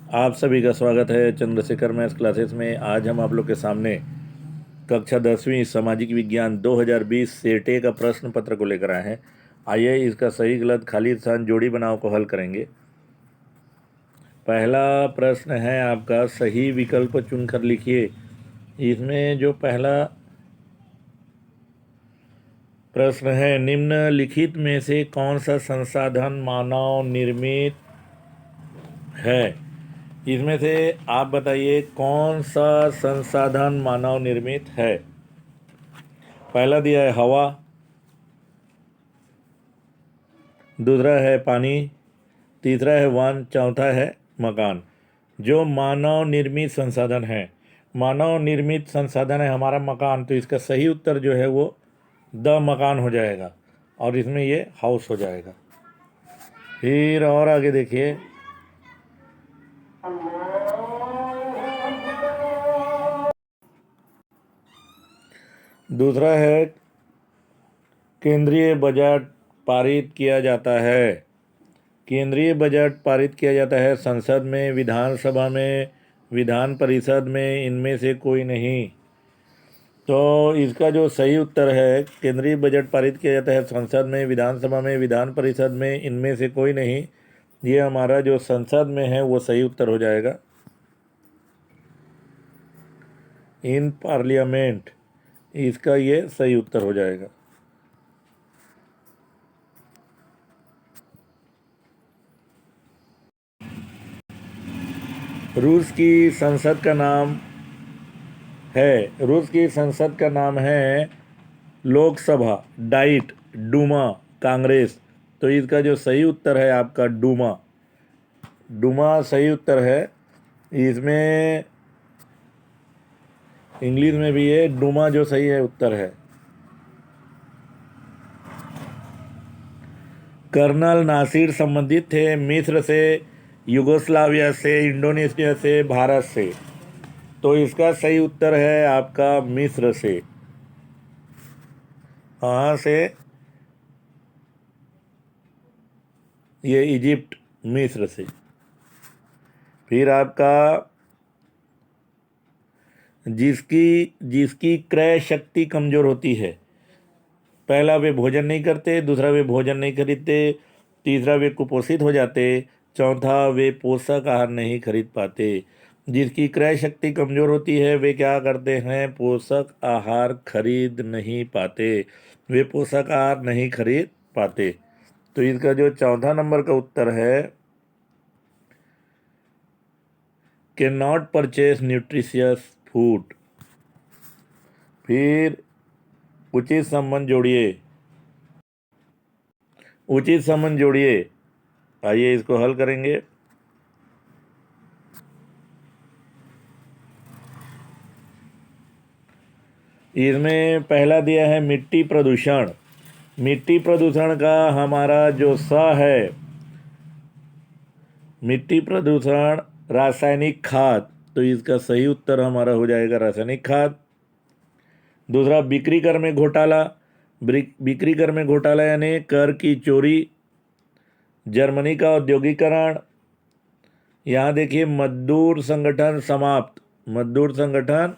आप सभी का स्वागत है चंद्रशेखर मैथ्स क्लासेस में। आज हम आप लोग के सामने कक्षा 10वीं सामाजिक विज्ञान 2020 सेटे का प्रश्न पत्र को लेकर आए हैं। आइए इसका सही गलत खाली स्थान जोड़ी बनाओ को हल करेंगे। पहला प्रश्न है आपका, सही विकल्प चुनकर लिखिए। इसमें जो पहला प्रश्न है, निम्नलिखित में से कौन सा संसाधन मानव निर्मित है। इसमें से आप बताइए कौन सा संसाधन मानव निर्मित है। पहला दिया है हवा, दूसरा है पानी, तीसरा है वन, चौथा है मकान। जो मानव निर्मित संसाधन है, मानव निर्मित संसाधन है हमारा मकान, तो इसका सही उत्तर जो है वो द मकान हो जाएगा और इसमें ये हाउस हो जाएगा। फिर और आगे देखिए, दूसरा है केंद्रीय बजट पारित किया जाता है। केंद्रीय बजट पारित किया जाता है संसद में, विधानसभा में, विधान परिषद में, इनमें से कोई नहीं। तो इसका जो सही उत्तर है, केंद्रीय बजट पारित किया जाता है संसद में, विधानसभा में, विधान परिषद में, इनमें से कोई नहीं। ये हमारा जो संसद में है वो सही उत्तर हो जाएगा, इन पार्लियामेंट, इसका ये सही उत्तर हो जाएगा। रूस की संसद का नाम है, रूस की संसद का नाम है लोकसभा, डाइट, डूमा, कांग्रेस। तो इसका जो सही उत्तर है आपका डूमा, डूमा सही उत्तर है। इसमें इंग्लिश में भी है डूमा, जो सही है उत्तर है। कर्नल नासिर संबंधित थे मिस्र से, युगोस्लाविया से, इंडोनेशिया से, भारत से। तो इसका सही उत्तर है आपका मिस्र से। कहाँ से? ये इजिप्ट, मिस्र से। फिर आपका, जिसकी जिसकी क्रय शक्ति कमजोर होती है, पहला वे भोजन नहीं करते, दूसरा वे भोजन नहीं खरीदते, तीसरा वे कुपोषित हो जाते, चौथा वे पोषक आहार नहीं खरीद पाते। जिसकी क्रय शक्ति कमजोर होती है वे क्या करते हैं? पोषक आहार खरीद नहीं पाते, वे पोषक आहार नहीं खरीद पाते। तो इसका जो चौथा नंबर का उत्तर है, can not purchase nutritious food. फिर उचित संबंध जोड़िए, उचित संबंध जोड़िए। आइए इसको हल करेंगे। इसमें पहला दिया है मिट्टी प्रदूषण। मिट्टी प्रदूषण का हमारा जो स है, मिट्टी प्रदूषण रासायनिक खाद, तो इसका सही उत्तर हमारा हो जाएगा रासायनिक खाद। दूसरा बिक्री कर में घोटाला, बिक्री कर में घोटाला यानी कर की चोरी। जर्मनी का औद्योगिकरण, यहाँ देखिए मजदूर संगठन समाप्त, मजदूर संगठन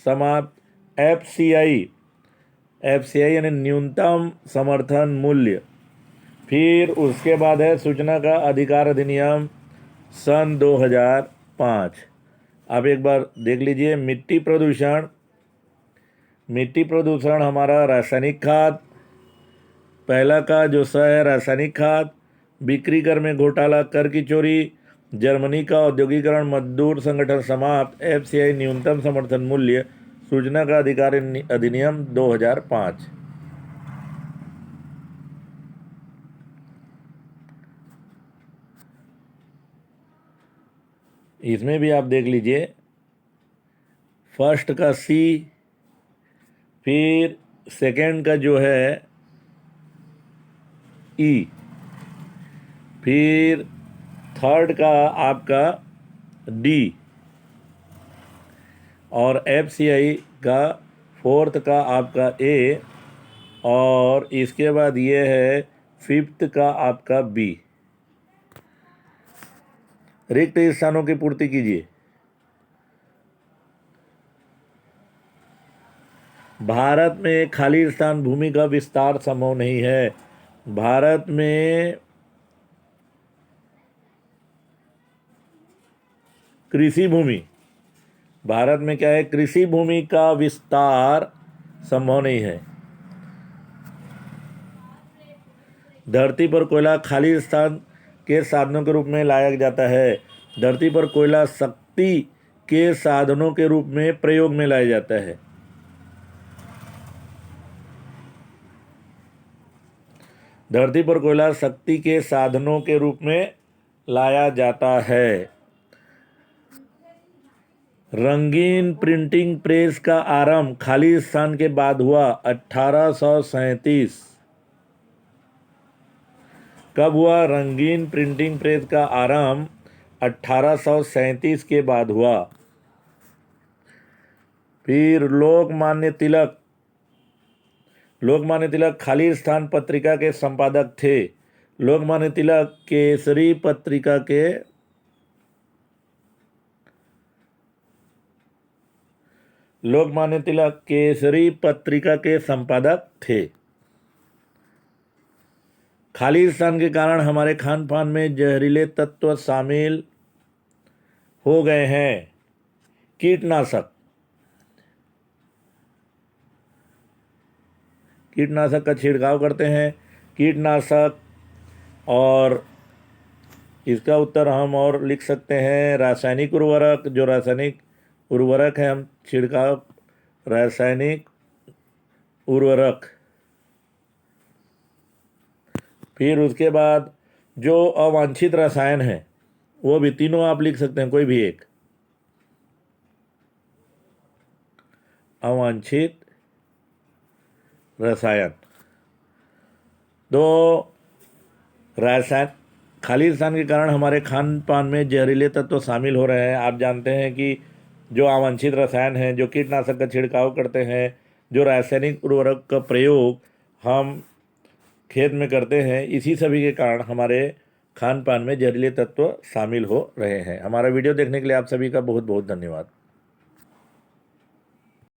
समाप्त। एफसीआई यानी न्यूनतम समर्थन मूल्य। फिर उसके बाद है सूचना का अधिकार अधिनियम सन 2005। आप एक बार देख लीजिए, मिट्टी प्रदूषण, मिट्टी प्रदूषण हमारा रासायनिक खाद, पहला का जो स है रासायनिक खाद, बिक्री कर में घोटाला कर की चोरी, जर्मनी का औद्योगिकरण, मजदूर संगठन समाप्त, एफसीआई न्यूनतम समर्थन मूल्य, सूचना का अधिकार अधिनियम 2005। इसमें भी आप देख लीजिए, फर्स्ट का सी, फिर सेकंड का जो है ई, फिर थर्ड का आपका डी, और एफसीआई का फोर्थ का आपका ए, और इसके बाद ये है फिफ्थ का आपका बी। रिक्त स्थानों की पूर्ति कीजिए। भारत में खाली स्थान भूमि का विस्तार संभव नहीं है। भारत में कृषि भूमि, भारत में क्या है, कृषि भूमि का विस्तार संभव नहीं है। धरती पर कोयला खाली स्थान के साधनों के रूप में लाया जाता है। धरती पर कोयला शक्ति के साधनों के रूप में प्रयोग में लाया जाता है। धरती पर कोयला शक्ति के साधनों के रूप में लाया जाता है। रंगीन प्रिंटिंग प्रेस का आरंभ खाली स्थान के बाद हुआ। 1837। कब हुआ? रंगीन प्रिंटिंग प्रेस का आरंभ 1837 के बाद हुआ। फिर लोकमान्य तिलक खाली स्थान पत्रिका के संपादक थे। लोकमान्य तिलक केसरी पत्रिका के संपादक थे। खाली स्थान के कारण हमारे खान पान में जहरीले तत्व शामिल हो गए हैं। कीटनाशक का छिड़काव करते हैं। कीटनाशक, और इसका उत्तर हम और लिख सकते हैं रासायनिक उर्वरक। जो रासायनिक उर्वरक है हम छिड़काव, रासायनिक उर्वरक। फिर उसके बाद जो अवांछित रसायन है वो भी तीनों आप लिख सकते हैं, कोई भी एक। अवांछित रसायन। तो रासायन खाली स्थान के कारण हमारे खान पान में जहरीले तत्व शामिल हो रहे हैं। आप जानते हैं कि जो अवांछित रसायन हैं, जो कीटनाशक का छिड़काव करते हैं, जो रासायनिक उर्वरक का प्रयोग हम खेत में करते हैं, इसी सभी के कारण हमारे खान पान में जहरीले तत्व शामिल हो रहे हैं। हमारा वीडियो देखने के लिए आप सभी का बहुत बहुत धन्यवाद।